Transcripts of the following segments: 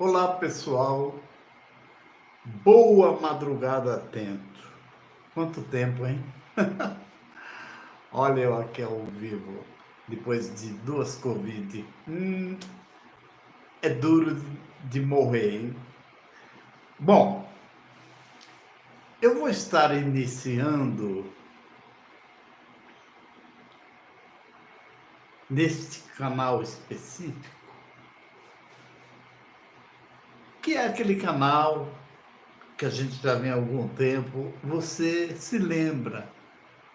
Olá, pessoal. Boa madrugada, atento. Quanto tempo, hein? Olha eu aqui ao vivo, depois de duas Covid. É duro de morrer, hein? Bom, eu vou estar iniciando neste canal específico, que é aquele canal que a gente já vem há algum tempo. Você se lembra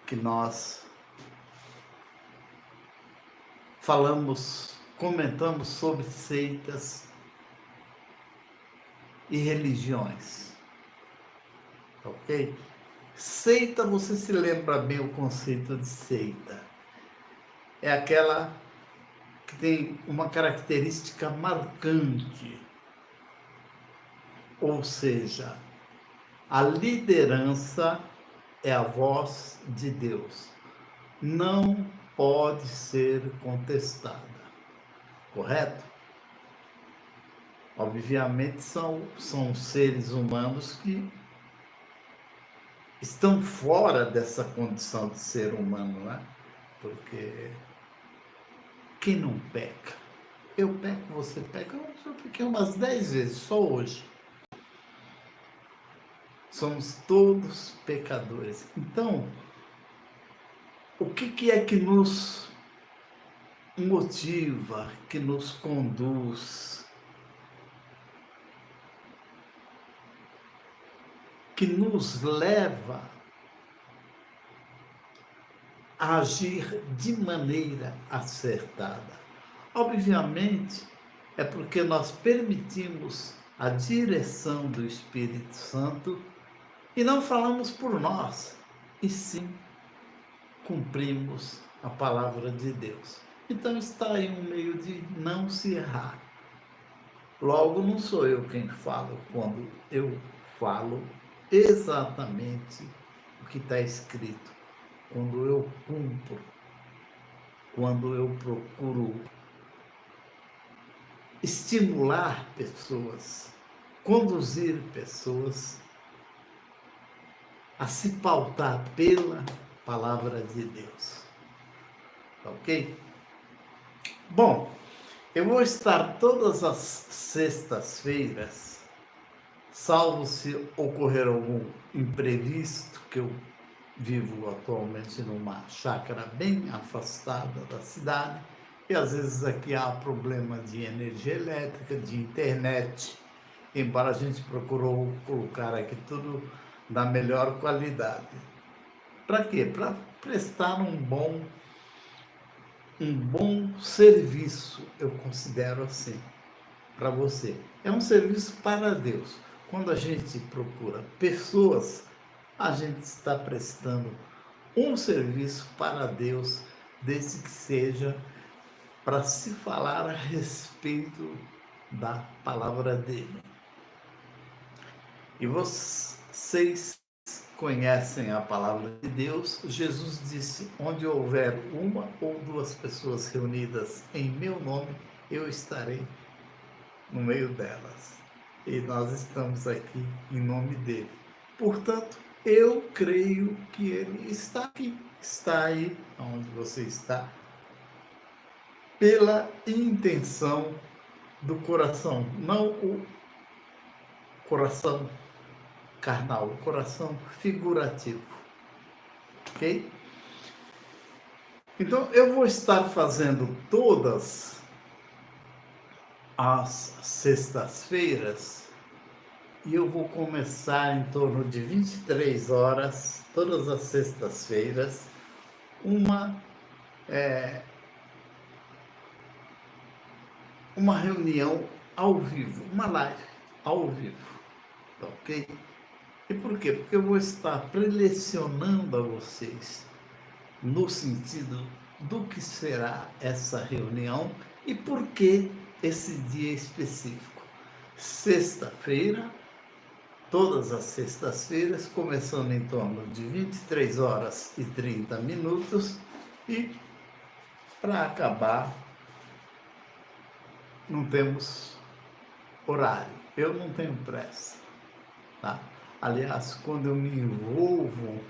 que nós comentamos sobre seitas e religiões, ok? Seita, você se lembra bem o conceito de seita? É aquela que tem uma característica marcante, ou seja, a liderança é a voz de Deus, não pode ser contestada, correto? Obviamente são seres humanos que estão fora dessa condição de ser humano, né? Porque quem não peca? Eu peco, você peca, eu já pequei umas 10 vezes, só hoje. Somos todos pecadores. Então, o que é que nos motiva, que nos conduz, que nos leva a agir de maneira acertada? Obviamente, é porque nós permitimos a direção do Espírito Santo e não falamos por nós, e sim cumprimos a palavra de Deus. Então está aí um meio de não se errar. Logo, não sou eu quem falo quando eu falo exatamente o que está escrito, quando eu cumpro, quando eu procuro estimular pessoas, conduzir pessoas a se pautar pela palavra de Deus. Ok? Bom, eu vou estar todas as sextas-feiras, salvo se ocorrer algum imprevisto, que eu vivo atualmente numa chácara bem afastada da cidade, e às vezes aqui há problema de energia elétrica, de internet, embora a gente procurou colocar aqui tudo da melhor qualidade. Para quê? Para prestar um bom serviço, eu considero assim, para você. É um serviço para Deus. Quando a gente procura pessoas, a gente está prestando um serviço para Deus, desde que seja para se falar a respeito da palavra dele. E vocês conhecem a palavra de Deus. Jesus disse: onde houver uma ou duas pessoas reunidas em meu nome, eu estarei no meio delas. E nós estamos aqui em nome dele. Portanto, eu creio que ele está aqui, está aí onde você está, pela intenção do coração, não o coração carnal, o coração figurativo, ok? Então, eu vou estar fazendo todas as sextas-feiras e eu vou começar em torno de 23 horas, todas as sextas-feiras, uma, uma reunião ao vivo, uma live ao vivo, tá ok? E por quê? Porque eu vou estar prelecionando a vocês no sentido do que será essa reunião e por que esse dia específico. Sexta-feira, todas as sextas-feiras, começando em torno de 23 horas e 30 minutos e para acabar, não temos horário. Eu não tenho pressa, tá? Aliás, quando eu me envolvo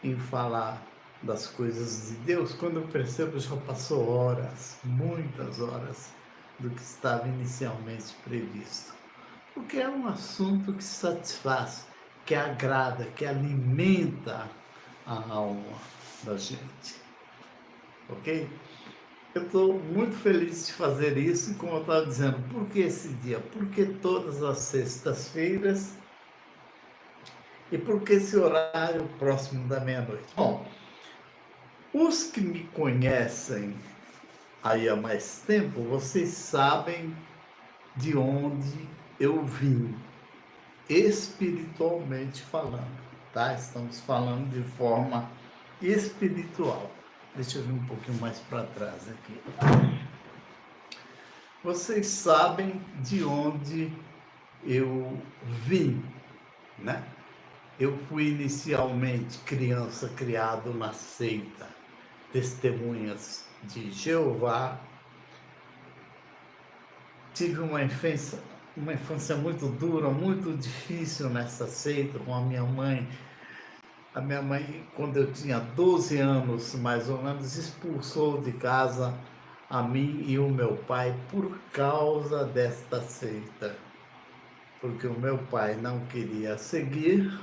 em falar das coisas de Deus, quando eu percebo já passou horas, muitas horas, do que estava inicialmente previsto. Porque é um assunto que satisfaz, que agrada, que alimenta a alma da gente, ok? Eu estou muito feliz de fazer isso, e como eu estava dizendo, por que esse dia? Porque todas as sextas-feiras e por que esse horário próximo da meia-noite? Bom, os que me conhecem aí há mais tempo, vocês sabem de onde eu vim, espiritualmente falando, tá? Estamos falando de forma espiritual. Deixa eu vir um pouquinho mais para trás aqui. Vocês sabem de onde eu vim, né? Eu fui inicialmente criança criado na seita Testemunhas de Jeová. Tive uma infância muito dura, muito difícil nessa seita com a minha mãe. A minha mãe, quando eu tinha 12 anos, mais ou menos, expulsou de casa a mim e o meu pai por causa desta seita. Porque o meu pai não queria seguir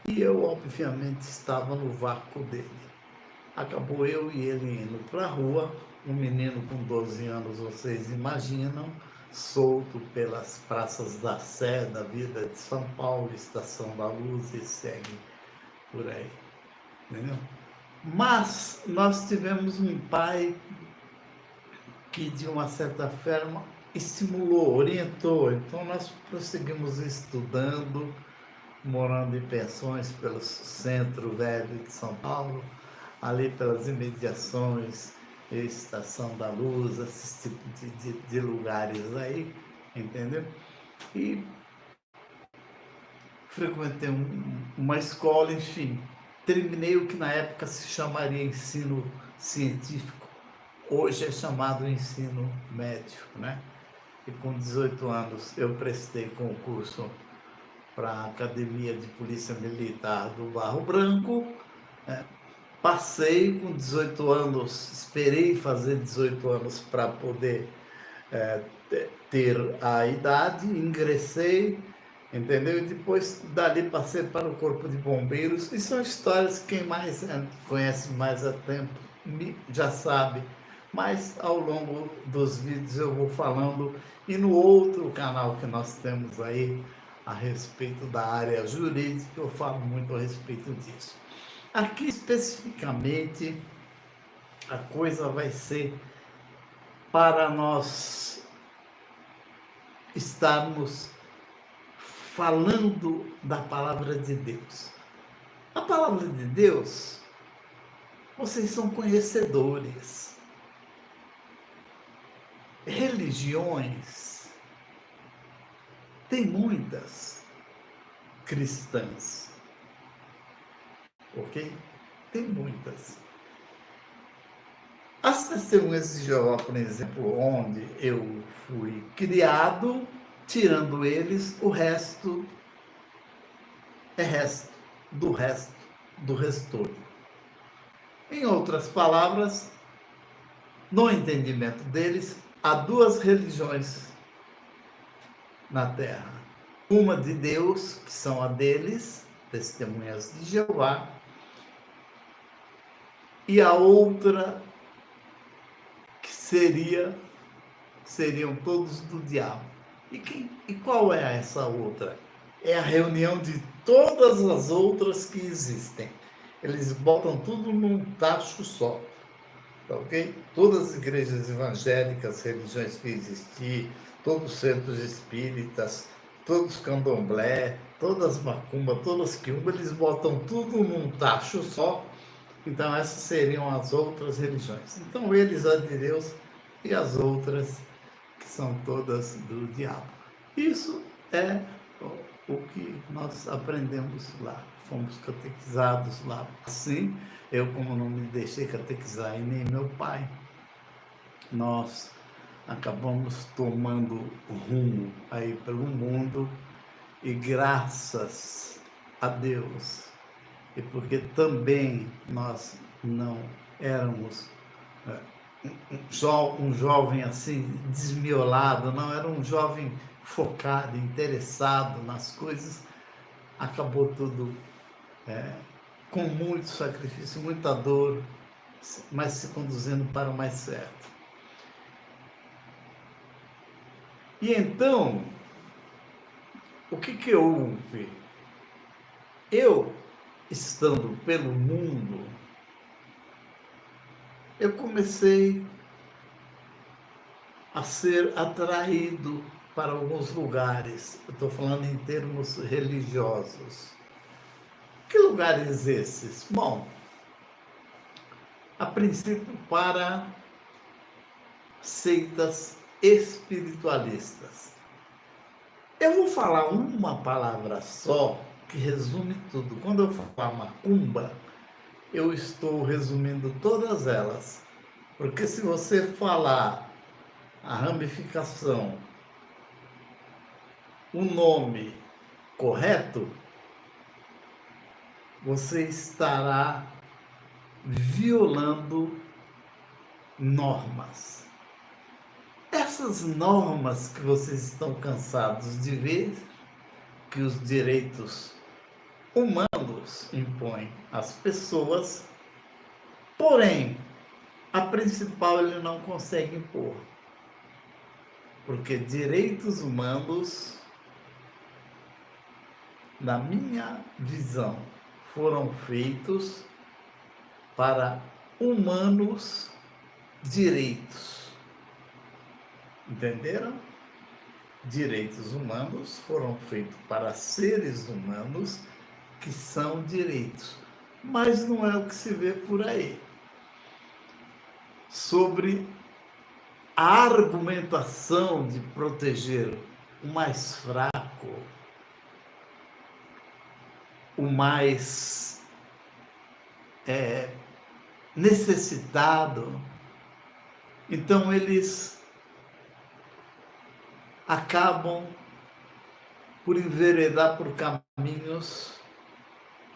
e eu, obviamente, estava no vácuo dele. Acabou eu e ele indo para a rua, um menino com 12 anos, vocês imaginam, solto pelas praças da Sé, da vida de São Paulo, Estação da Luz, e segue por aí, entendeu? Mas nós tivemos um pai que, de uma certa forma, estimulou, orientou. Então nós prosseguimos estudando, morando em pensões pelo centro velho de São Paulo, ali pelas imediações, Estação da Luz, esse tipo de lugares aí, entendeu? E frequentei uma escola, enfim. Terminei o que na época se chamaria ensino científico, hoje é chamado ensino médio, né? E com 18 anos eu prestei concurso para a Academia de Polícia Militar do Barro Branco, né? Passei com 18 anos, esperei fazer 18 anos para poder ter a idade, ingressei, entendeu? E depois dali passei para o Corpo de Bombeiros, e são histórias que quem mais conhece mais há tempo já sabe, mas ao longo dos vídeos eu vou falando, e no outro canal que nós temos aí a respeito da área jurídica, eu falo muito a respeito disso. Aqui especificamente a coisa vai ser para nós estarmos falando da palavra de Deus. A palavra de Deus, vocês são conhecedores. Religiões, tem muitas cristãs, ok? Tem muitas. As Testemunhas de Jeová, por exemplo, onde eu fui criado, tirando eles, o resto é resto do restolho. Em outras palavras, no entendimento deles, há duas religiões na Terra. Uma de Deus, que são a deles, Testemunhas de Jeová, e a outra que seriam todos do diabo. E qual é essa outra? É a reunião de todas as outras que existem. Eles botam tudo num tacho só, tá ok? Todas as igrejas evangélicas, religiões que existiam, todos os centros espíritas, todos os candomblé, todas as macumba, todas as quiumba, eles botam tudo num tacho só. Então essas seriam as outras religiões. Então eles, a de Deus, e as outras que são todas do diabo. Isso é o que nós aprendemos lá, fomos catequizados lá. Assim, eu, como não me deixei catequizar e nem meu pai, nós acabamos tomando rumo aí pelo mundo, e graças a Deus, e porque também nós não éramos um jovem assim desmiolado, não, era um jovem focado, interessado nas coisas, acabou tudo com muito sacrifício, muita dor, mas se conduzindo para o mais certo. E então, o que houve? Eu, estando pelo mundo, eu comecei a ser atraído para alguns lugares. Eu estou falando em termos religiosos. Que lugares esses? Bom, a princípio para seitas espiritualistas. Eu vou falar uma palavra só que resume tudo. Quando eu falar macumba, eu estou resumindo todas elas. Porque se você falar a ramificação, o nome correto, você estará violando normas. Essas normas que vocês estão cansados de ver, que os direitos humanos impõem às pessoas, porém, a principal ele não consegue impor. Porque direitos humanos, na minha visão, foram feitos para humanos direitos. Entenderam? Direitos humanos foram feitos para seres humanos que são direitos. Mas não é o que se vê por aí. Sobre a argumentação de proteger o mais fraco, o mais necessitado, então eles acabam por enveredar por caminhos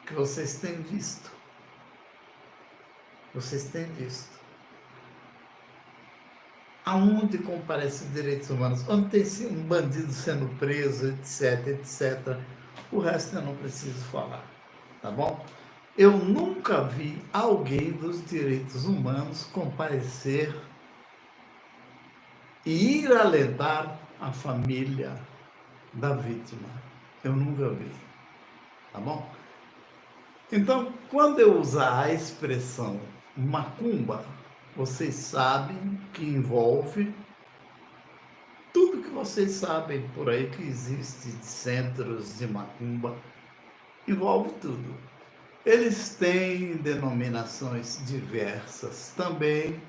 que vocês têm visto. Vocês têm visto. Aonde comparece direitos humanos? Onde tem um bandido sendo preso, etc, etc. O resto eu não preciso falar, tá bom? Eu nunca vi alguém dos direitos humanos comparecer e ir alentar a família da vítima. Eu nunca vi, tá bom? Então, quando eu usar a expressão macumba, vocês sabem que envolve tudo que vocês sabem por aí que existe de centros de macumba, envolve tudo. Eles têm denominações diversas também,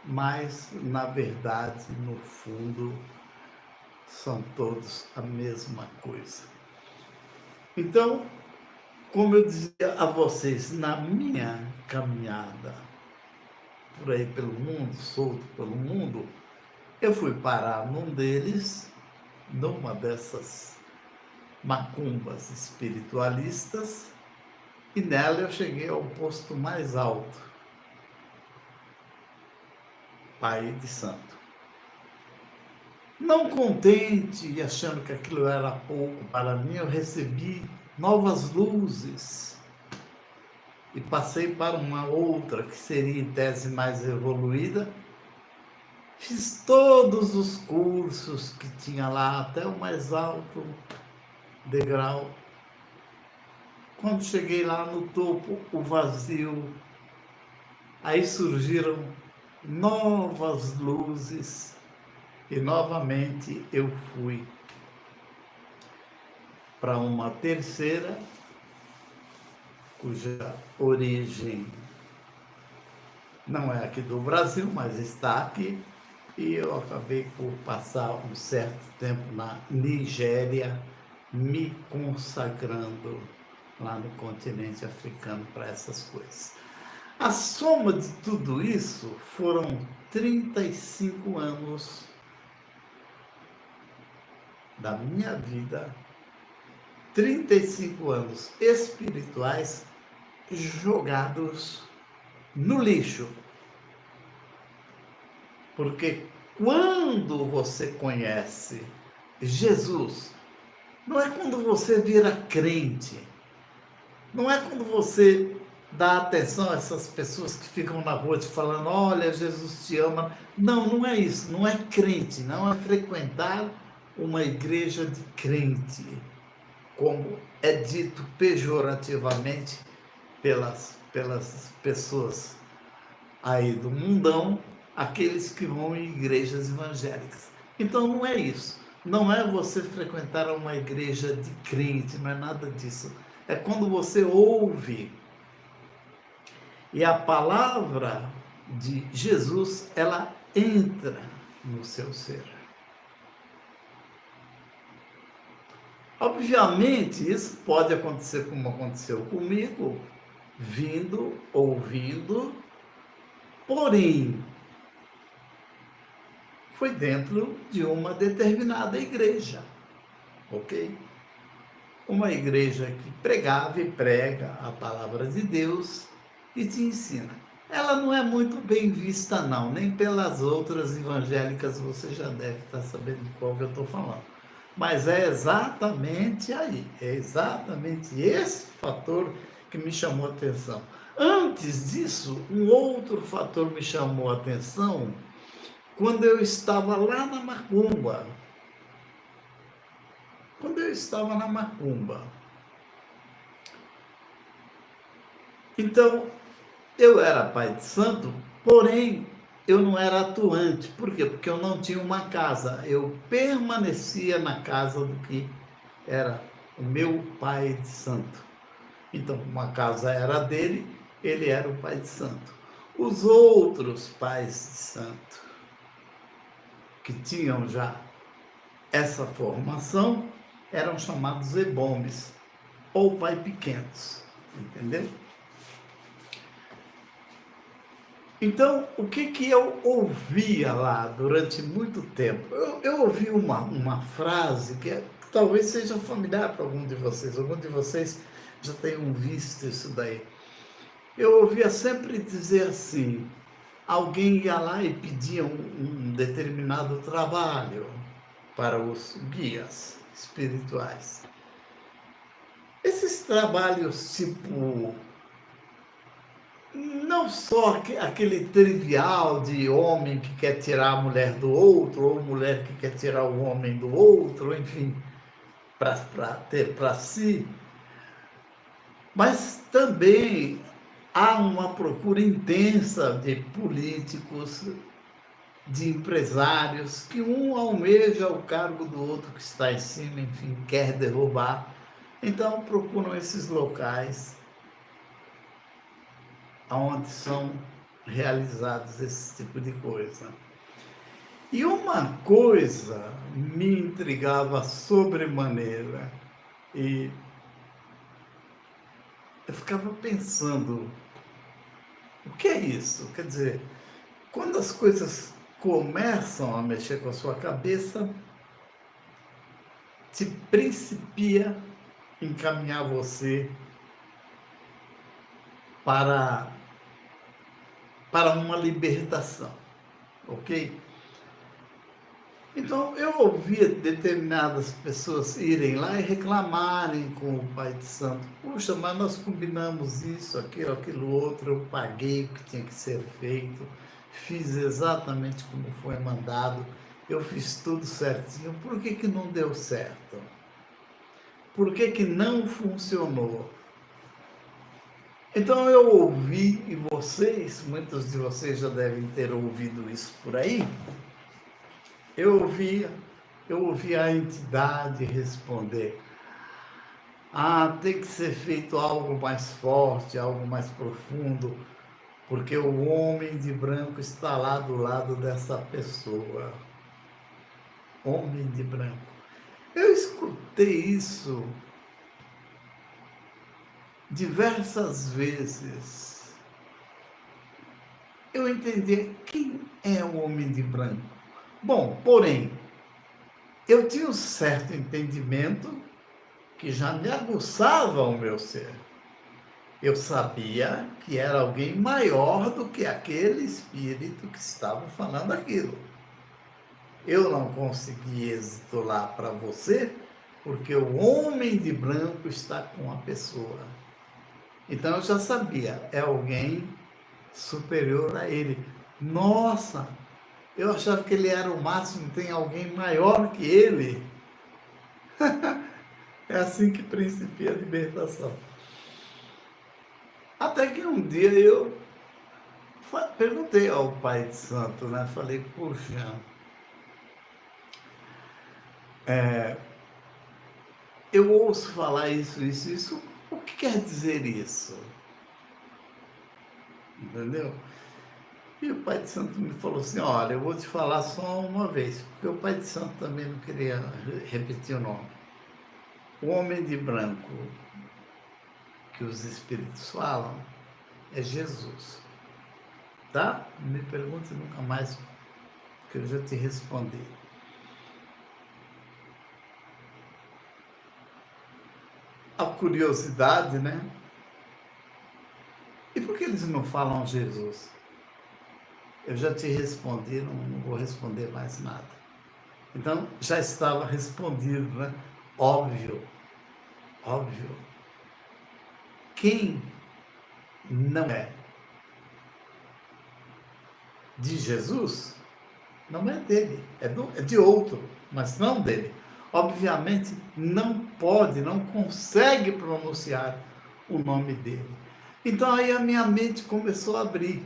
mas na verdade, no fundo, são todos a mesma coisa. Então, como eu dizia a vocês, na minha caminhada por aí pelo mundo, solto pelo mundo, eu fui parar num deles, numa dessas macumbas espiritualistas, e nela eu cheguei ao posto mais alto, Pai de Santo. Não contente e achando que aquilo era pouco para mim, eu recebi novas luzes e passei para uma outra que seria em tese mais evoluída. Fiz todos os cursos que tinha lá, até o mais alto degrau. Quando cheguei lá no topo, o vazio, aí surgiram novas luzes e novamente eu fui para uma terceira, cuja origem não é aqui do Brasil, mas está aqui, e eu acabei por passar um certo tempo na Nigéria, me consagrando lá no continente africano para essas coisas. A soma de tudo isso foram 35 anos da minha vida, 35 anos espirituais jogados no lixo. Porque quando você conhece Jesus, não é quando você vira crente, não é quando você dá atenção a essas pessoas que ficam na rua te falando, olha, Jesus te ama. Não, não é isso, não é crente, não é frequentar uma igreja de crente, como é dito pejorativamente pelas pessoas aí do mundão, aqueles que vão em igrejas evangélicas. Então não é isso. Não é você frequentar uma igreja de crente, não é nada disso. É quando você ouve e a palavra de Jesus, ela entra no seu ser. Obviamente, isso pode acontecer como aconteceu comigo, vindo, ouvindo, porém, foi dentro de uma determinada igreja, ok? Uma igreja que pregava e prega a palavra de Deus e te ensina. Ela não é muito bem vista, não, nem pelas outras evangélicas, você já deve estar sabendo de qual que eu estou falando. Mas é exatamente aí, é exatamente esse fator que me chamou a atenção. Antes disso, um outro fator me chamou a atenção quando eu estava lá na Macumba. Quando eu estava na Macumba. Então, eu era pai de santo, porém, eu não era atuante. Por quê? Porque eu não tinha uma casa. Eu permanecia na casa do que era o meu pai de santo. Então, uma casa era dele, ele era o pai de santo. Os outros pais de santo, que tinham já essa formação, eram chamados ebomes, ou pai pequenos, entendeu? Então, o que eu ouvia lá durante muito tempo? Eu ouvi uma frase que talvez seja familiar para algum de vocês já tenham visto isso daí. Eu ouvia sempre dizer assim, alguém ia lá e pedia um determinado trabalho para os guias espirituais. Esses trabalhos, tipo, não só aquele trivial de homem que quer tirar a mulher do outro, ou mulher que quer tirar o homem do outro, enfim, para ter para si, mas também há uma procura intensa de políticos, de empresários, que um almeja o cargo do outro que está em cima, enfim, quer derrubar. Então procuram esses locais onde são realizados esse tipo de coisa. E uma coisa me intrigava sobremaneira, e eu ficava pensando, o que é isso? Quer dizer, quando as coisas começam a mexer com a sua cabeça, te principia encaminhar você para, para uma libertação, ok? Então, eu ouvia determinadas pessoas irem lá e reclamarem com o pai de santo. Puxa, mas nós combinamos isso, aquilo outro, eu paguei o que tinha que ser feito, fiz exatamente como foi mandado, eu fiz tudo certinho, por que que não deu certo? Por que que não funcionou? Então eu ouvi, e vocês, muitos de vocês já devem ter ouvido isso por aí, eu ouvi a entidade responder, tem que ser feito algo mais forte, algo mais profundo, porque o homem de branco está lá do lado dessa pessoa. Homem de branco. Eu escutei isso diversas vezes. Eu entendi quem é o homem de branco. Bom, porém, eu tinha um certo entendimento que já me aguçava o meu ser. Eu sabia que era alguém maior do que aquele espírito que estava falando aquilo. Eu não consegui êxito lá para você, porque o homem de branco está com a pessoa. Então eu já sabia, é alguém superior a ele. Nossa, eu achava que ele era o máximo, tem alguém maior que ele. É assim que principia a libertação. Até que um dia eu perguntei ao Pai de Santo, né? Falei, puxa, eu ouço falar isso. O que quer dizer isso? Entendeu? E o Pai de Santo me falou assim, olha, eu vou te falar só uma vez, porque o Pai de Santo também não queria repetir o nome. O homem de branco que os espíritos falam é Jesus. Tá? Não me pergunte nunca mais, que eu já te respondi. A curiosidade, né? E por que eles não falam Jesus? Eu já te respondi, não vou responder mais nada. Então, já estava respondido, né? Óbvio, óbvio. Quem não é de Jesus, não é dele, é de outro, mas não dele. Obviamente, não pode, não consegue pronunciar o nome dele. Então, aí a minha mente começou a abrir.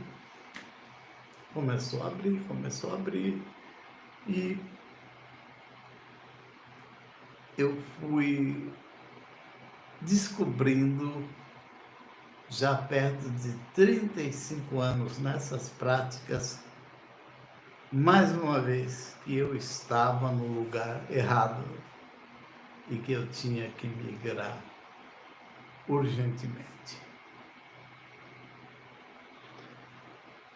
Começou a abrir. E eu fui descobrindo, já perto de 35 anos nessas práticas, mais uma vez, que eu estava no lugar errado e que eu tinha que migrar urgentemente.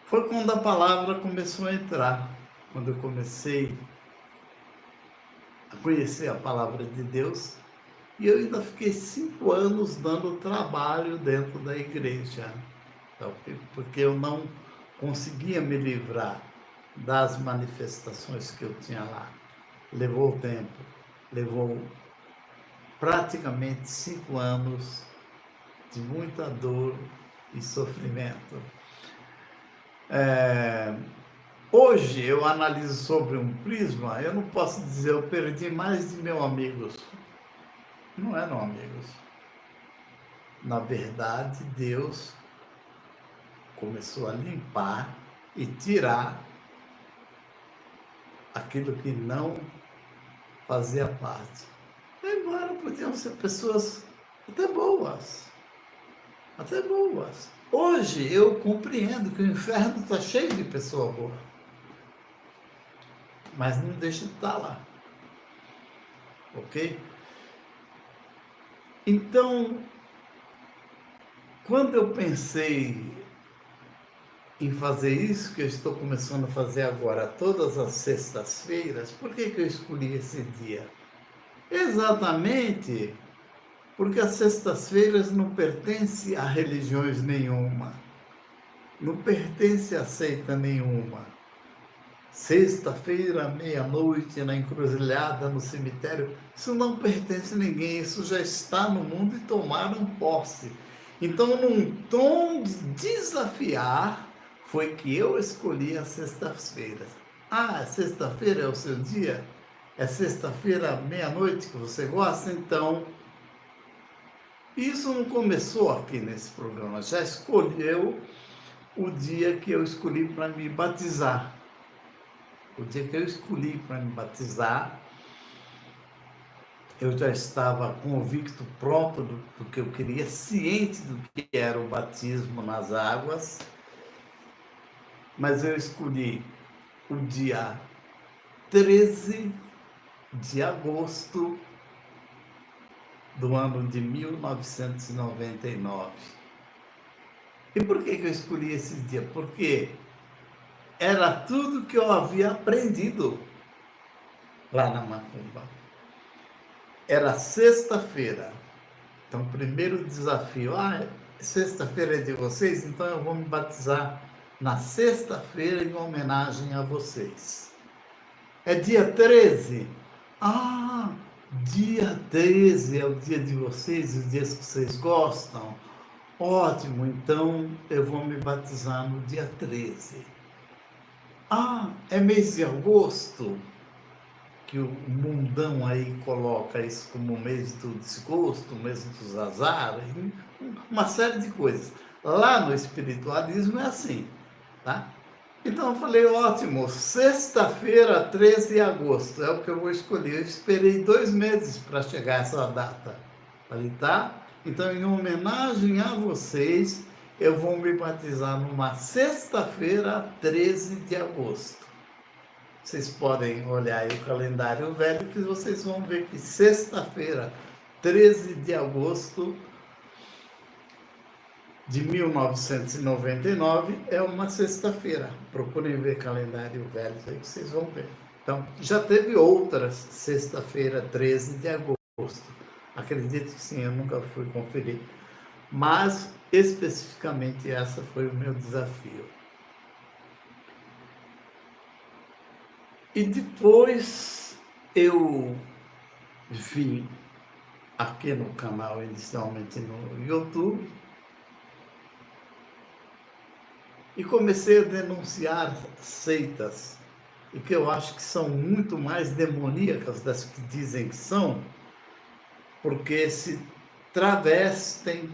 Foi quando a palavra começou a entrar, quando eu comecei a conhecer a palavra de Deus, e eu ainda fiquei 5 anos dando trabalho dentro da igreja, então, porque eu não conseguia me livrar das manifestações que eu tinha lá. Levou tempo, levou praticamente 5 anos de muita dor e sofrimento. Hoje eu analiso sobre um prisma, eu não posso dizer eu perdi mais de 1.000 amigos. Não eram amigos. Na verdade, Deus começou a limpar e tirar aquilo que não fazia parte. Embora podiam ser pessoas até boas. Até boas. Hoje eu compreendo que o inferno está cheio de pessoa boa. Mas não deixa de estar lá. Ok? Então, quando eu pensei em fazer isso que eu estou começando a fazer agora, todas as sextas-feiras, por que eu escolhi esse dia? Exatamente porque as sextas-feiras não pertencem a religiões nenhuma, não pertence a seita nenhuma. Sexta-feira, meia-noite, na encruzilhada, no cemitério, isso não pertence a ninguém, isso já está no mundo e tomaram posse. Então, num tom de desafiar, foi que eu escolhi as sextas-feiras. Ah, sexta-feira é o seu dia? É sexta-feira, meia-noite que você gosta? Então, isso não começou aqui nesse programa, já escolheu o dia que eu escolhi para me batizar. O dia que eu escolhi para me batizar, eu já estava convicto, pronto do que eu queria, ciente do que era o batismo nas águas, mas eu escolhi o dia 13 de agosto do ano de 1999. E por que eu escolhi esse dia? Porque era tudo que eu havia aprendido. lá na macumba. Era sexta-feira. Então, o primeiro desafio, sexta-feira é de vocês, então eu vou me batizar na sexta-feira em homenagem a vocês. É dia 13? Dia 13 é o dia de vocês, os dias que vocês gostam. Ótimo, então eu vou me batizar no dia 13. É mês de agosto? Que o mundão aí coloca isso como mês do desgosto, mês dos azares, uma série de coisas. Lá no espiritualismo é assim, tá? Então eu falei, ótimo, sexta-feira, 13 de agosto, é o que eu vou escolher. Eu esperei 2 meses para chegar a essa data. Falei, tá? Então, em homenagem a vocês, eu vou me batizar numa sexta-feira, 13 de agosto. Vocês podem olhar aí o calendário velho que vocês vão ver que sexta-feira, 13 de agosto de 1999 é uma sexta-feira. Procurem ver calendário velho aí que vocês vão ver. Então, já teve outras sexta-feira, 13 de agosto. Acredito que sim, eu nunca fui conferir. Mas, especificamente, essa foi o meu desafio. E depois eu vim aqui no canal, inicialmente no YouTube, e comecei a denunciar seitas, e que eu acho que são muito mais demoníacas das que dizem que são, porque se travestem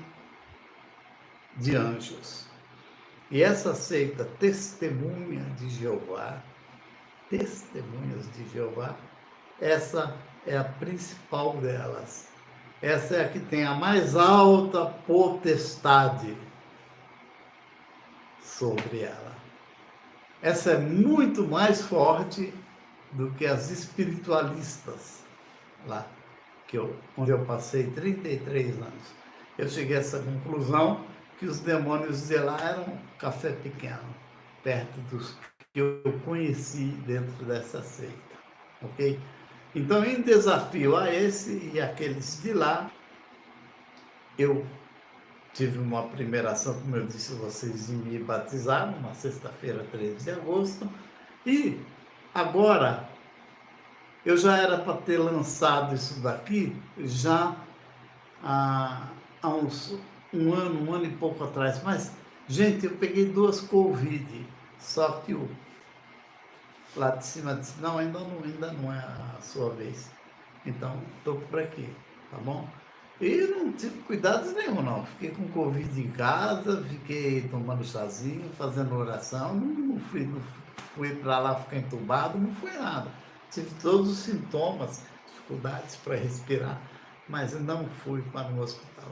de anjos. E essa seita Testemunha de Jeová, Testemunhas de Jeová, essa é a principal delas. Essa é a que tem a mais alta potestade sobre ela. Essa é muito mais forte do que as espiritualistas lá, onde eu passei 33 anos. Eu cheguei a essa conclusão que os demônios de lá eram café pequeno, perto dos que eu conheci dentro dessa seita, ok? Então, em desafio a esse e aqueles de lá, eu tive uma primeira ação, como eu disse a vocês, de me batizar, numa sexta-feira, 13 de agosto, e agora eu já era para ter lançado isso daqui já há uns um ano e pouco atrás, mas, gente, eu peguei 2 Covid, só que o lá de cima disse, não, ainda não é a sua vez. Então, estou por aqui, tá bom? E não tive cuidados nenhum, não. Fiquei com Covid em casa, fiquei tomando chazinho, fazendo oração, não fui para lá ficar entubado, não foi nada. Tive todos os sintomas, dificuldades para respirar, mas não fui para o hospital.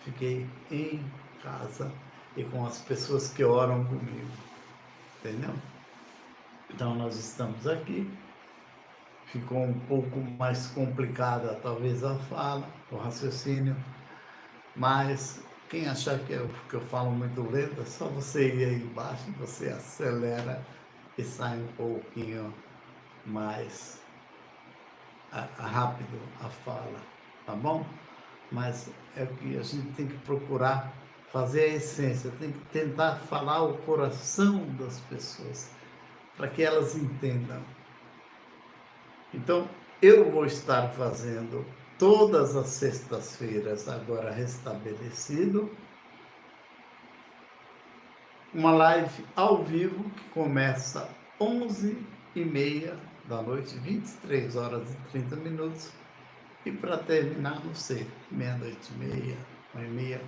Fiquei em casa e com as pessoas que oram comigo, entendeu? Então, nós estamos aqui. Ficou um pouco mais complicada, talvez, a fala, o raciocínio. Mas quem achar que eu falo muito lento, é só você ir aí embaixo, você acelera e sai um pouquinho mais rápido a fala, tá bom? Mas é o que a gente tem que procurar fazer a essência, tem que tentar falar o coração das pessoas, para que elas entendam. Então, eu vou estar fazendo todas as sextas-feiras, agora restabelecido, uma live ao vivo que começa 11h30 da noite, 23 horas e 30 minutos, e para terminar, não sei, meia-noite e meia, 1h30,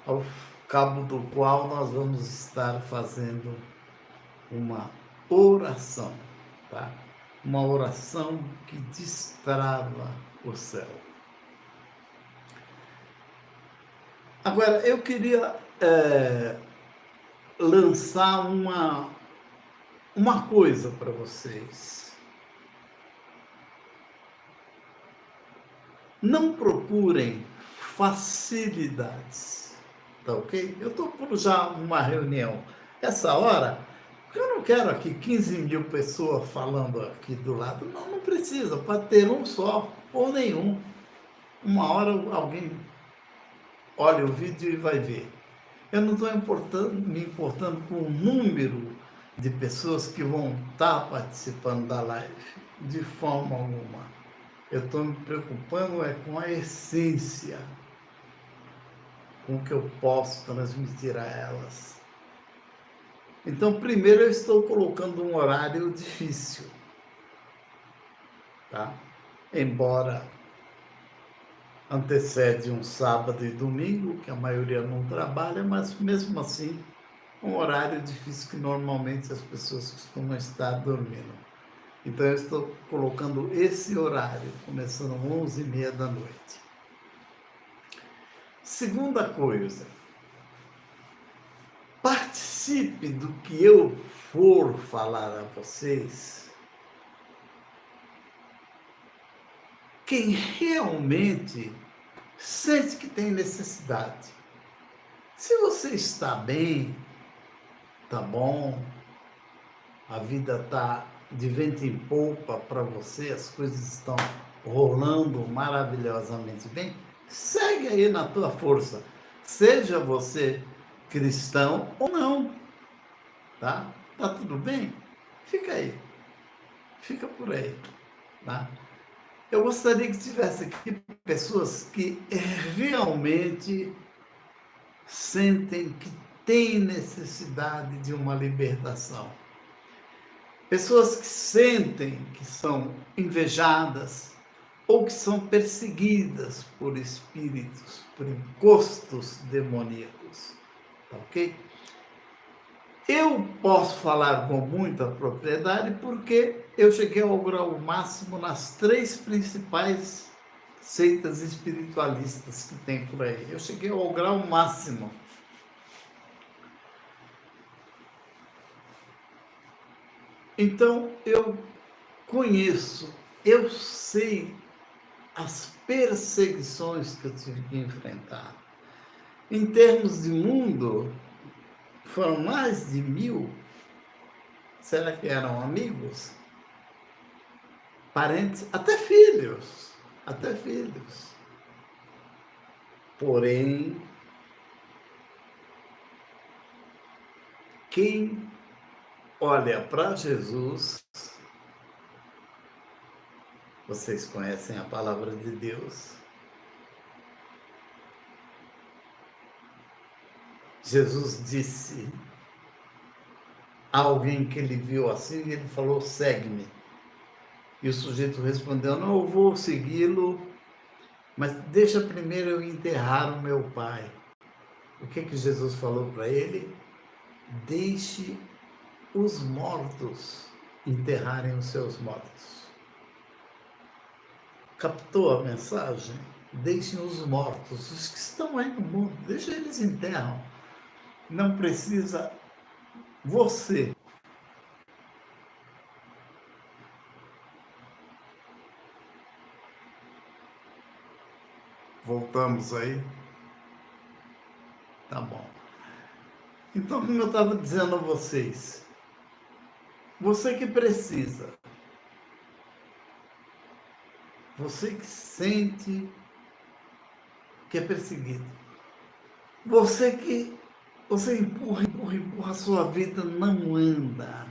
ao cabo do qual nós vamos estar fazendo uma oração, tá? Uma oração que destrava o céu. Agora, eu queria lançar uma coisa para vocês. Não procurem facilidades, tá ok? Eu estou por já uma reunião. Essa hora Porque eu não quero aqui 15 mil pessoas falando aqui do lado. Não, não precisa. Pode ter um só ou nenhum. Uma hora alguém olha o vídeo e vai ver. Eu não estou me importando com o número de pessoas que vão estar participando da live, de forma alguma. Eu estou me preocupando com a essência, com o que eu posso transmitir a elas. Então, primeiro eu estou colocando um horário difícil, tá? Embora antecede um sábado e domingo, que a maioria não trabalha, mas mesmo assim, um horário difícil que normalmente as pessoas costumam estar dormindo. Então, eu estou colocando esse horário, começando às 11h30 da noite. Segunda coisa, participe do que eu for falar a vocês, quem realmente sente que tem necessidade. Se você está bem, tá bom, a vida está de vento em polpa para você, as coisas estão rolando maravilhosamente bem, segue aí na tua força, seja você cristão ou não, tá? Tá tudo bem? Fica aí, fica por aí, tá? Eu gostaria que tivesse aqui pessoas que realmente sentem que têm necessidade de uma libertação. Pessoas que sentem que são invejadas ou que são perseguidas por espíritos, por encostos demoníacos, tá ok? Eu posso falar com muita propriedade porque eu cheguei ao grau máximo nas 3 principais seitas espiritualistas que tem por aí. Eu cheguei ao grau máximo. Então, eu conheço, eu sei as perseguições que eu tive que enfrentar. Em termos de mundo, foram mais de 1000. Será que eram amigos? Parentes? Até filhos. Até filhos. Porém, quem olha para Jesus, vocês conhecem a palavra de Deus. Jesus disse a alguém que ele viu assim, e ele falou, segue-me. E o sujeito respondeu, não, eu vou segui-lo, mas deixa primeiro eu enterrar o meu pai. O que Jesus falou para ele? Deixe os mortos enterrarem os seus mortos. Captou a mensagem? Deixem os mortos, os que estão aí no mundo, deixa eles enterram. Não precisa você. Voltamos aí? Tá bom. Então, como eu estava dizendo a vocês, você que precisa, você que sente que é perseguido, você empurra, a sua vida não anda.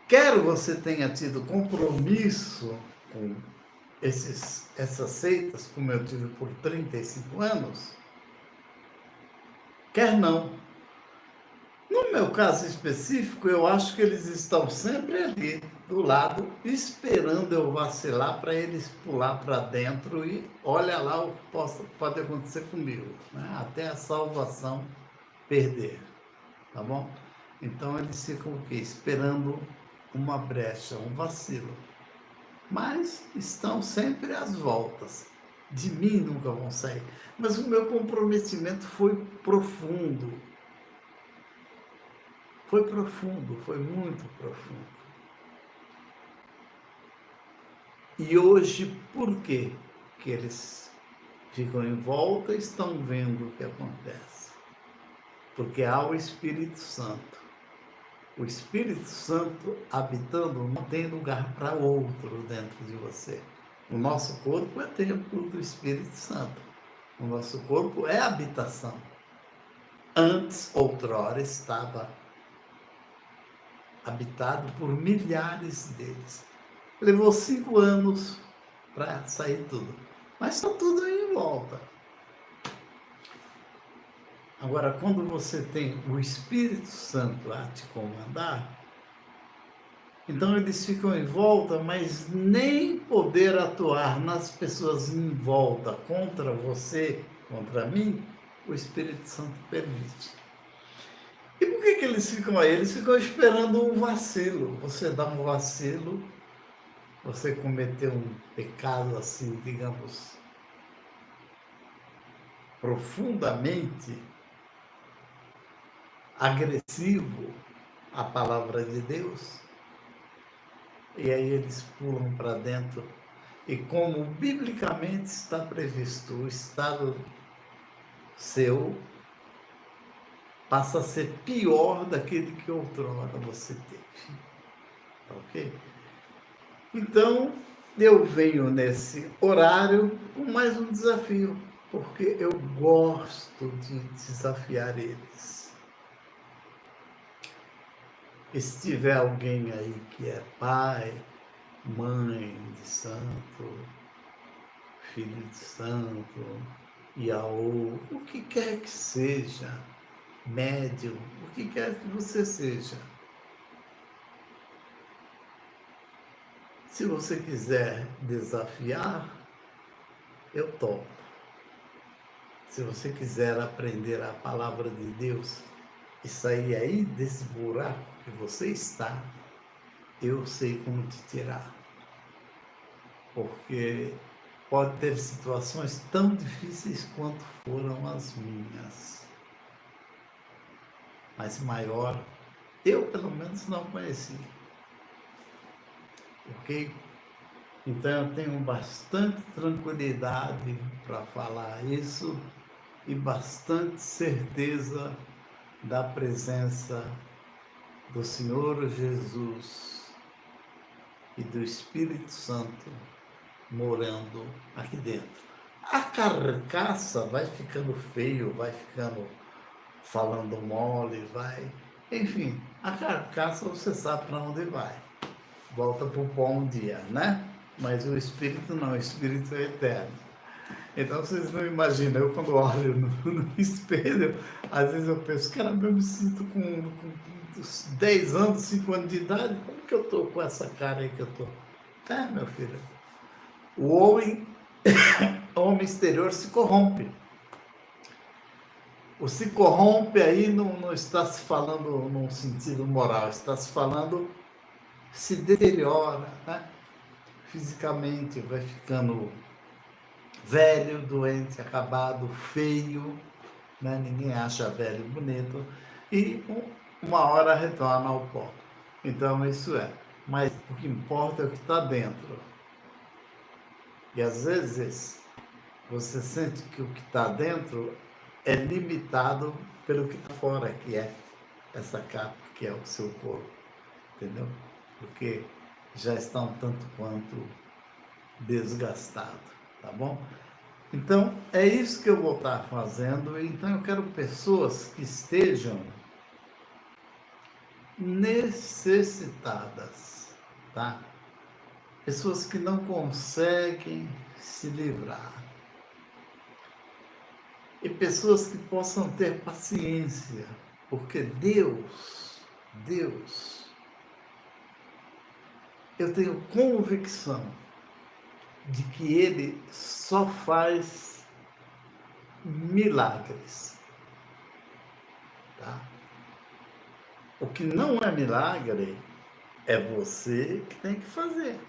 Quer você tenha tido compromisso com essas seitas, como eu tive por 35 anos, quer não. No meu caso específico, eu acho que eles estão sempre ali, do lado, esperando eu vacilar para eles pular para dentro e olha lá o que pode acontecer comigo, né? Até a salvação perder, tá bom? Então eles ficam o quê? Esperando uma brecha, um vacilo. Mas estão sempre às voltas. De mim nunca vão sair. Mas o meu comprometimento foi profundo. Foi profundo, foi muito profundo. E hoje, por quê que eles ficam em volta e estão vendo o que acontece? Porque há o Espírito Santo. O Espírito Santo habitando não tem lugar para outro dentro de você. O nosso corpo é templo do Espírito Santo. O nosso corpo é habitação. Antes, outrora, estava habitado por milhares deles. Levou 5 anos para sair tudo. Mas está tudo aí em volta. Agora, quando você tem o Espírito Santo a te comandar, então eles ficam em volta, mas nem poder atuar nas pessoas em volta contra você, contra mim, o Espírito Santo permite. E por que eles ficam aí? Eles ficam esperando um vacilo. Você dá um vacilo, você cometeu um pecado assim, digamos, profundamente agressivo à palavra de Deus, e aí eles pulam para dentro. E como biblicamente está previsto, o estado seu passa a ser pior daquele que outrora você teve. Ok? Então, eu venho nesse horário com mais um desafio, porque eu gosto de desafiar eles. E se tiver alguém aí que é pai, mãe de santo, filho de santo, Iaô, o que quer que seja, médium, o que quer que você seja. Se você quiser desafiar, eu topo. Se você quiser aprender a palavra de Deus e sair aí desse buraco que você está, eu sei como te tirar. Porque pode ter situações tão difíceis quanto foram as minhas. Mas maior, eu pelo menos não conheci. Ok? Então eu tenho bastante tranquilidade para falar isso e bastante certeza da presença do Senhor Jesus e do Espírito Santo morando aqui dentro. A carcaça vai ficando feio, vai ficando falando mole, vai... Enfim, a carcaça você sabe para onde vai. Volta para o pó um dia, né? Mas o Espírito não, o Espírito é eterno. Então vocês não imaginam, eu quando olho no espelho, às vezes eu penso, caramba, eu me sinto com 10 anos, 5 anos de idade, como que eu estou com essa cara aí que eu estou? É, meu filho, o homem exterior se corrompe. O se corrompe aí não está se falando num sentido moral, está se falando, se deteriora, né? Fisicamente, vai ficando velho, doente, acabado, feio, né? Ninguém acha velho bonito, e uma hora retorna ao pó. Então isso é, mas o que importa é o que está dentro. E às vezes você sente que o que está dentro é limitado pelo que está fora, que é essa capa, que é o seu corpo, entendeu? Porque já está um tanto quanto desgastado, tá bom? Então, é isso que eu vou estar fazendo. Então, eu quero pessoas que estejam necessitadas, tá? Pessoas que não conseguem se livrar. E pessoas que possam ter paciência, porque Deus, eu tenho convicção de que Ele só faz milagres, tá? O que não é milagre é você que tem que fazer.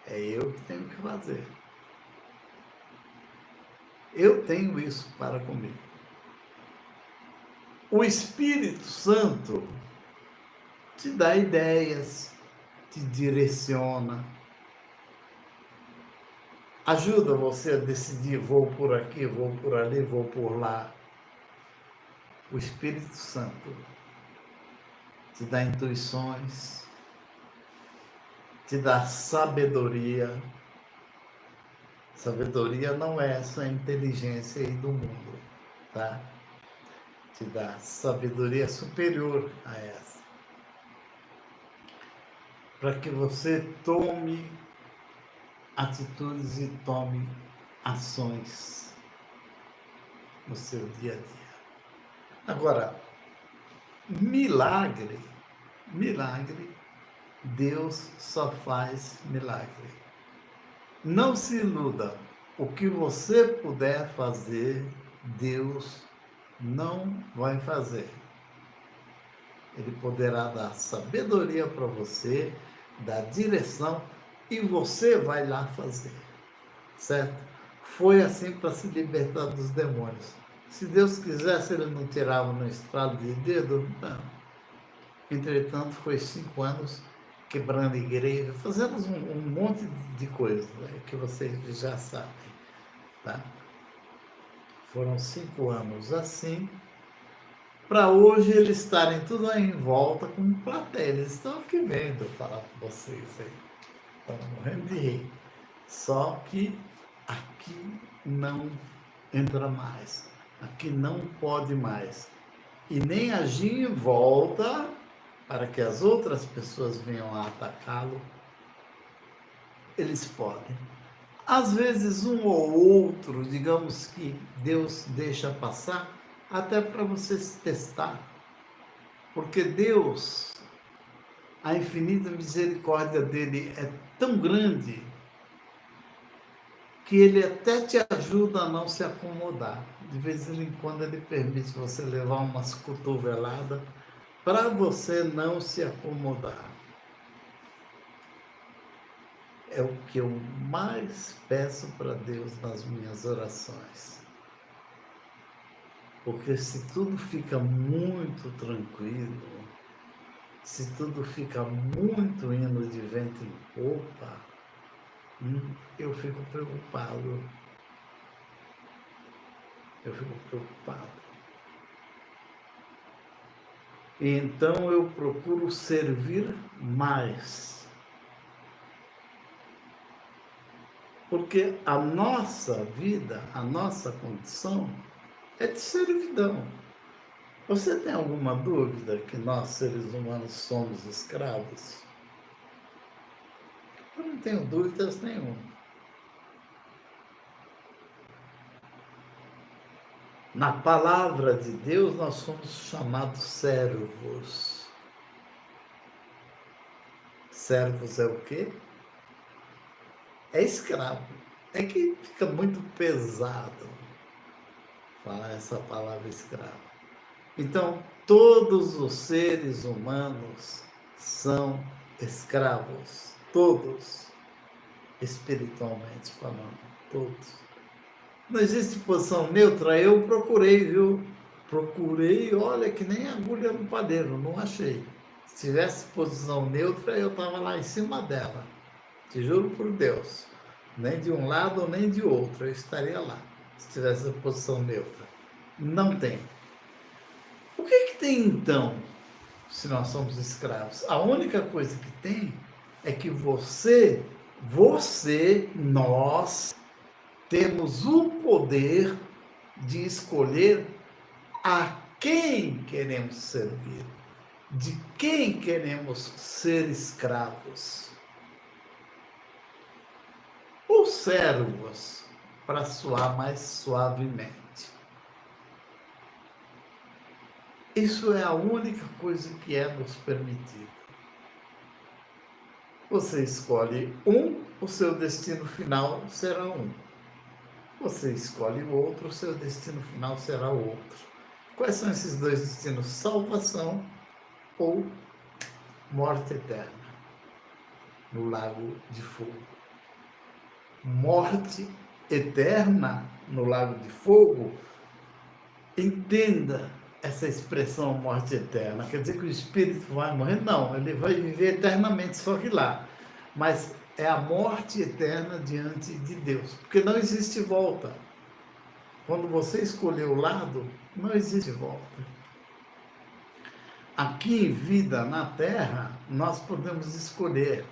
É eu que tenho que fazer. Eu tenho isso para comigo. O Espírito Santo te dá ideias, te direciona, ajuda você a decidir, vou por aqui, vou por ali, vou por lá. O Espírito Santo te dá intuições, te dá sabedoria. Sabedoria não é essa inteligência aí do mundo, tá? Te dá sabedoria superior a essa. Para que você tome atitudes e tome ações no seu dia a dia. Agora, milagre, Deus só faz milagre. Não se iluda. O que você puder fazer, Deus não vai fazer. Ele poderá dar sabedoria para você, dar direção, e você vai lá fazer. Certo? Foi assim para se libertar dos demônios. Se Deus quisesse, ele não tirava no estralo de dedo? Não. Entretanto, foi 5 anos quebrando igreja, fazemos um monte de coisas, né, que vocês já sabem. Tá? Foram 5 anos assim, para hoje eles estarem tudo aí em volta com plateia. Eles estão aqui vendo, falar para vocês aí. Estão morrendo de rir. Só que aqui não entra mais. Aqui não pode mais. E nem agir em volta para que as outras pessoas venham a atacá-lo. Eles podem. Às vezes um ou outro, digamos que Deus deixa passar, até para você se testar. Porque Deus, a infinita misericórdia dele é tão grande que ele até te ajuda a não se acomodar. De vez em quando ele permite você levar umas cotoveladas para você não se acomodar. É o que eu mais peço para Deus nas minhas orações. Porque se tudo fica muito tranquilo, se tudo fica muito indo de vento em popa, eu fico preocupado. E então eu procuro servir mais. Porque a nossa vida, a nossa condição é de servidão. Você tem alguma dúvida que nós, seres humanos, somos escravos? Eu não tenho dúvidas nenhuma. Na palavra de Deus, nós somos chamados servos. Servos é o quê? É escravo. É que fica muito pesado falar essa palavra escravo. Então, todos os seres humanos são escravos. Todos. Espiritualmente falando. Todos. Não existe posição neutra. Eu procurei, viu? Procurei, olha, que nem agulha no padeiro. Não achei. Se tivesse posição neutra, eu estava lá em cima dela. Te juro por Deus. Nem de um lado, nem de outro. Eu estaria lá. Se tivesse a posição neutra. Não tem. O que tem então, se nós somos escravos? A única coisa que tem é que nós temos o poder de escolher a quem queremos servir, de quem queremos ser escravos. Ou servos, para soar mais suavemente. Isso é a única coisa que é nos permitido. Você escolhe um, o seu destino final será um. Você escolhe o outro, o seu destino final será outro. Quais são esses dois destinos? Salvação ou morte eterna no lago de fogo. Morte eterna no lago de fogo, entenda essa expressão morte eterna. Quer dizer que o espírito vai morrer? Não, ele vai viver eternamente, só que lá. Mas é a morte eterna diante de Deus, porque não existe volta. Quando você escolher o lado, não existe volta. aqui em vida na Terra, nós podemos escolher.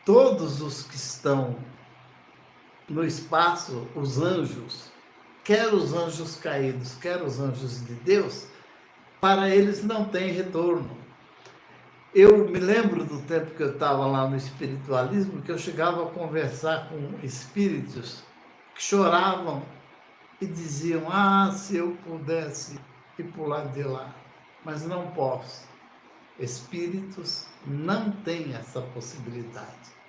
Todos os que estão no espaço, os anjos, quer os anjos caídos, quer os anjos de Deus, para eles não tem retorno. Eu me lembro do tempo que eu estava lá no espiritualismo, que eu chegava a conversar com espíritos que choravam e diziam: ah, se eu pudesse ir para o lado de lá, mas não posso. Espíritos não têm essa possibilidade.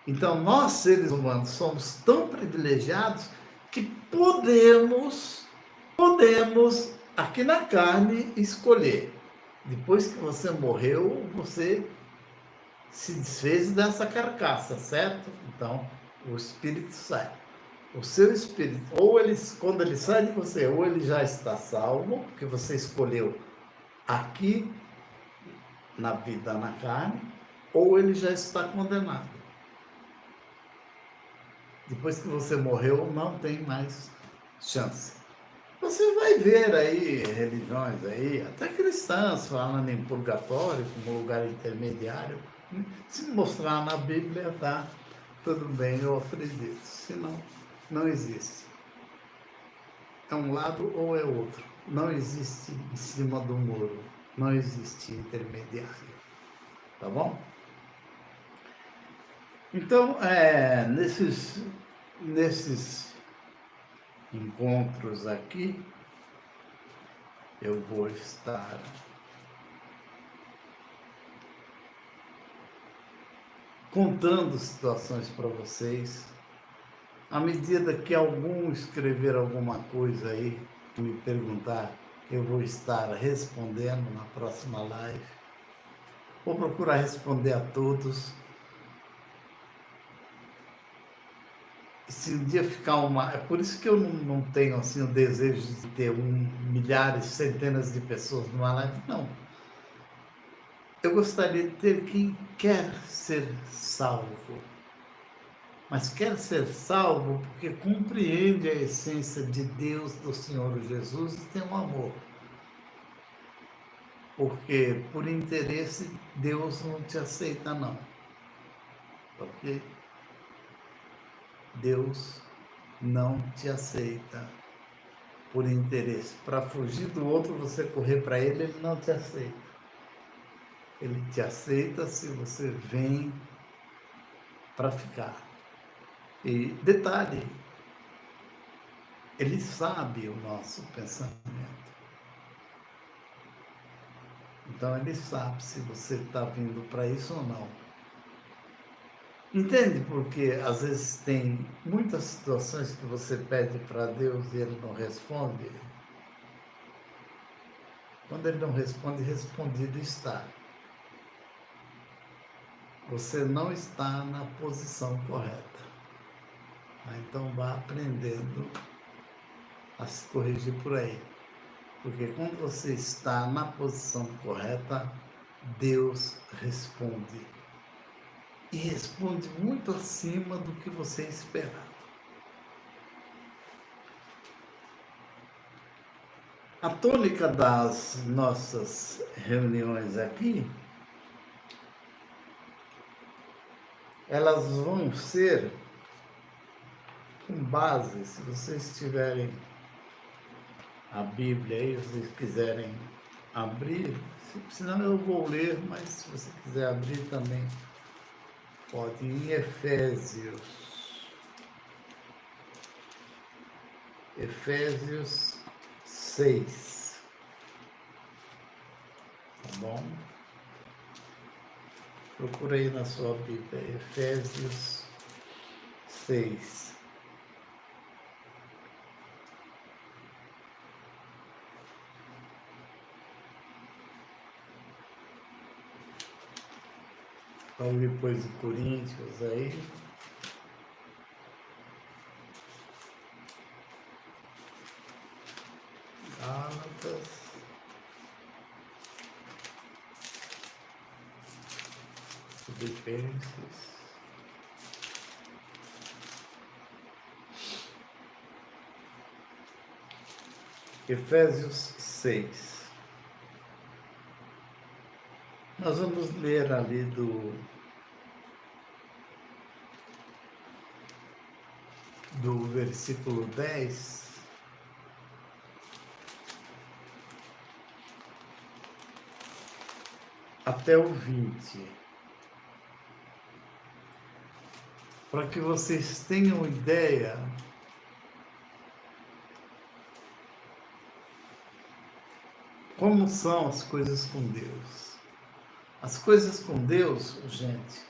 Então, nós, seres humanos, somos tão privilegiados que podemos, aqui na carne, escolher. Depois que você morreu, você se desfez dessa carcaça, certo? Então, o espírito sai. O seu espírito, ou ele, quando ele sai de você, ou ele já está salvo, porque você escolheu aqui na vida, na carne, ou ele já está condenado. Depois que você morreu, não tem mais chance. Você vai ver aí religiões aí, até cristãs, falando em purgatório como lugar intermediário. Se mostrar na Bíblia, tá tudo bem, eu acredito. Senão, não existe. É um lado ou é outro. Não existe em cima do muro. Não existe intermediário. Tá bom? Então, nesses encontros aqui, eu vou estar contando situações para vocês. À medida que algum escrever alguma coisa aí, me perguntar, eu vou estar respondendo na próxima live. Vou procurar responder a todos. E se um dia ficar uma... É por isso que eu não tenho assim, o desejo de ter milhares, centenas de pessoas numa live. Não. Eu gostaria de ter quem quer ser salvo. Mas quer ser salvo porque compreende a essência de Deus, do Senhor Jesus, e tem um amor. Porque por interesse, Deus não te aceita, não. Ok? Deus não te aceita por interesse. Para fugir do outro, você correr para ele, ele não te aceita. Ele te aceita se você vem para ficar. E detalhe, ele sabe o nosso pensamento. Então ele sabe se você está vindo para isso ou não. Entende? Porque às vezes tem muitas situações que você pede para Deus e ele não responde. Quando ele não responde, respondido está. Você não está na posição correta. Então vá aprendendo a se corrigir por aí. Porque quando você está na posição correta, Deus responde. E responde muito acima do que você esperava. A tônica das nossas reuniões aqui, elas vão ser com base, se vocês tiverem a Bíblia aí, se vocês quiserem abrir, senão eu vou ler, mas se você quiser abrir também, pode, em Efésios 6, tá bom? Procura aí na sua Bíblia, Efésios 6. Então, depois de Coríntios aí. Gálatas. Filipenses. Efésios 6. Nós vamos ler ali do versículo 10 até o 20, para que vocês tenham ideia como são as coisas com Deus. As coisas com Deus, gente,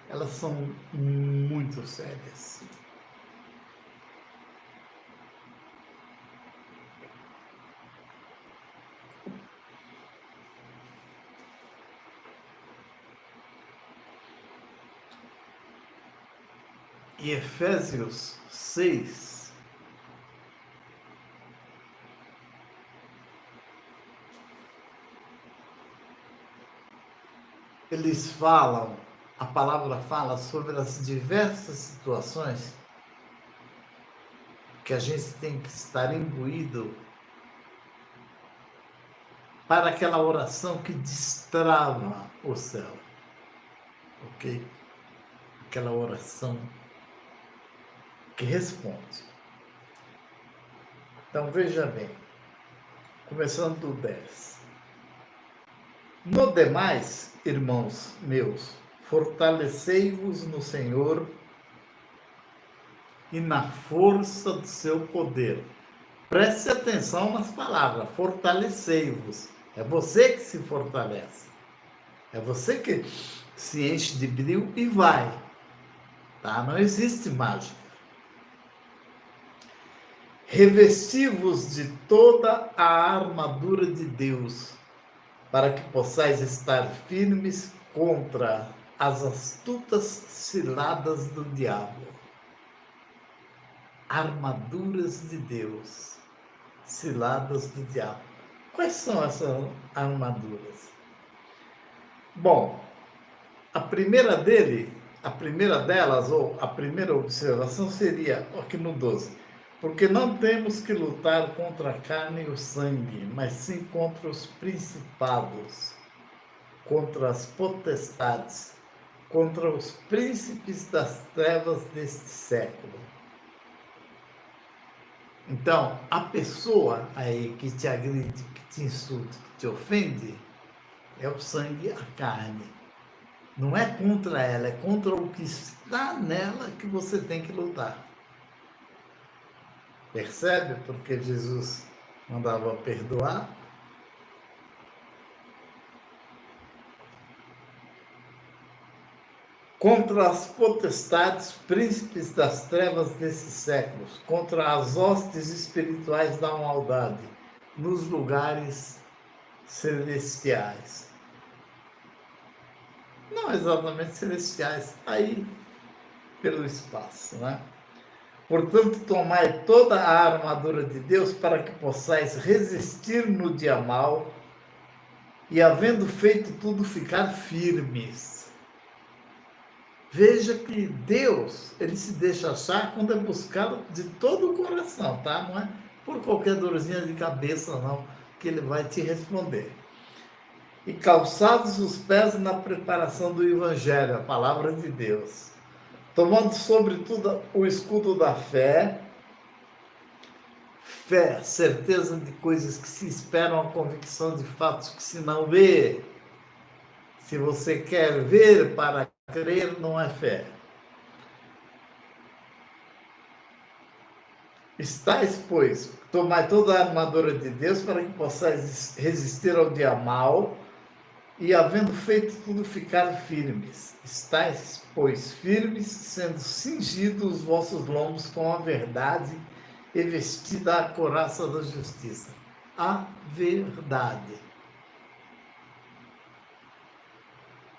elas são muito sérias. E Efésios 6, eles falam, a palavra fala sobre as diversas situações que a gente tem que estar imbuído para aquela oração que destrava o céu, ok? Aquela oração que responde. Então veja bem, começando do 10. No demais, irmãos meus, fortalecei-vos no Senhor e na força do seu poder. Preste atenção nas palavras, fortalecei-vos. É você que se fortalece. É você que se enche de brilho e vai. Tá? Não existe mágica. Revesti-vos de toda a armadura de Deus, para que possais estar firmes contra as astutas ciladas do diabo. Armaduras de Deus, ciladas do diabo. Quais são essas armaduras? Bom, a primeira delas, ou a primeira observação seria aqui no 12. Porque não temos que lutar contra a carne e o sangue, mas sim contra os principados, contra as potestades, contra os príncipes das trevas deste século. Então, a pessoa aí que te agride, que te insulta, que te ofende, é o sangue e a carne. Não é contra ela, é contra o que está nela que você tem que lutar. Percebe? Porque Jesus mandava perdoar. Contra as potestades, príncipes das trevas desses séculos, contra as hostes espirituais da maldade, nos lugares celestiais. Não exatamente celestiais, aí pelo espaço, né? Portanto, tomai toda a armadura de Deus para que possais resistir no dia mau e, havendo feito tudo, ficar firmes. Veja que Deus, ele se deixa achar quando é buscado de todo o coração, tá? Não é por qualquer dorzinha de cabeça, não, que ele vai te responder. E calçados os pés na preparação do Evangelho, a palavra de Deus. Tomando sobretudo o escudo da fé, certeza de coisas que se esperam, a convicção de fatos que se não vê. Se você quer ver para crer, não é fé. Estais, pois, tomai toda a armadura de Deus para que possais resistir ao dia mau e, havendo feito tudo, ficar firmes. Estais, pois, firmes, sendo cingidos os vossos lombos com a verdade e vestida a couraça da justiça. A verdade.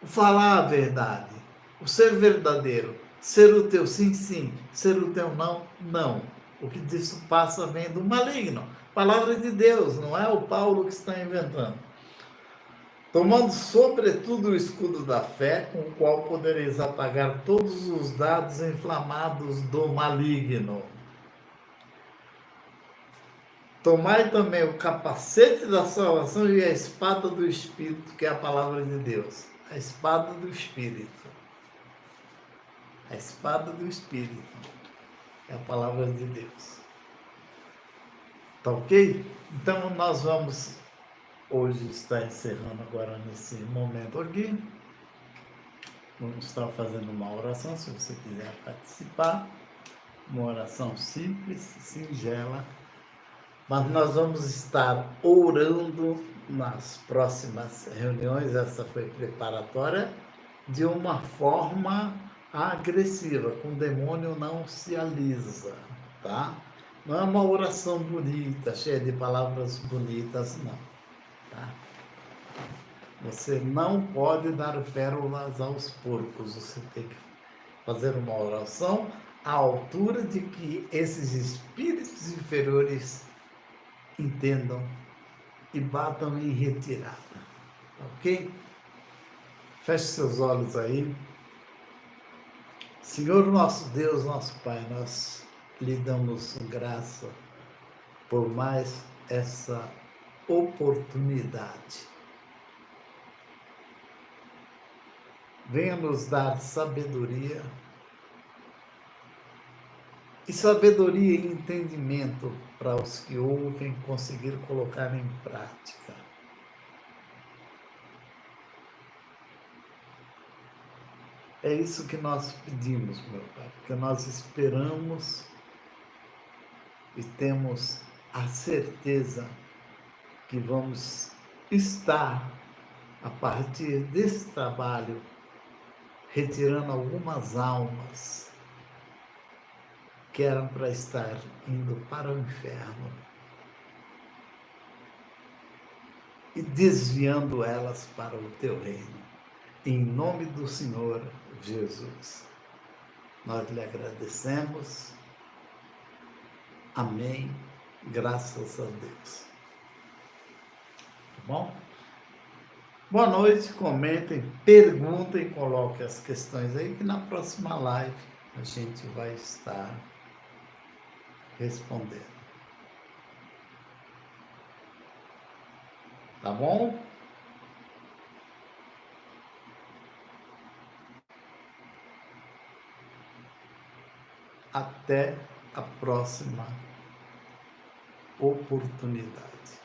O falar a verdade. O ser verdadeiro. Ser o teu sim, sim. Ser o teu não, não. O que disso passa vem do maligno. Palavra de Deus, não é o Paulo que está inventando. Tomando sobretudo o escudo da fé, com o qual podereis apagar todos os dardos inflamados do maligno. Tomai também o capacete da salvação e a espada do Espírito, que é a palavra de Deus. A espada do Espírito. A espada do Espírito é a palavra de Deus. Tá ok? Então nós vamos hoje estar encerrando agora nesse momento aqui. Vamos estar fazendo uma oração, se você quiser participar. Uma oração simples, singela. Mas nós vamos estar orando nas próximas reuniões, essa foi preparatória, de uma forma agressiva, com o demônio não se alisa, tá? Não é uma oração bonita, cheia de palavras bonitas, não, tá? Você não pode dar pérolas aos porcos, você tem que fazer uma oração à altura de que esses espíritos inferiores entendam e batam em retirada, ok? Feche seus olhos aí. Senhor nosso Deus, nosso Pai, nós lhe damos graça por mais essa oportunidade. Venha nos dar sabedoria, e sabedoria e entendimento para os que ouvem conseguir colocar em prática. É isso que nós pedimos, meu Pai, porque nós esperamos e temos a certeza que vamos estar, a partir desse trabalho, retirando algumas almas que eram para estar indo para o inferno e desviando elas para o teu reino. Em nome do Senhor Jesus, nós lhe agradecemos. Amém. Graças a Deus. Tá bom? Boa noite, comentem, perguntem, coloquem as questões aí, que na próxima live a gente vai estar respondendo. Tá bom? Até a próxima oportunidade.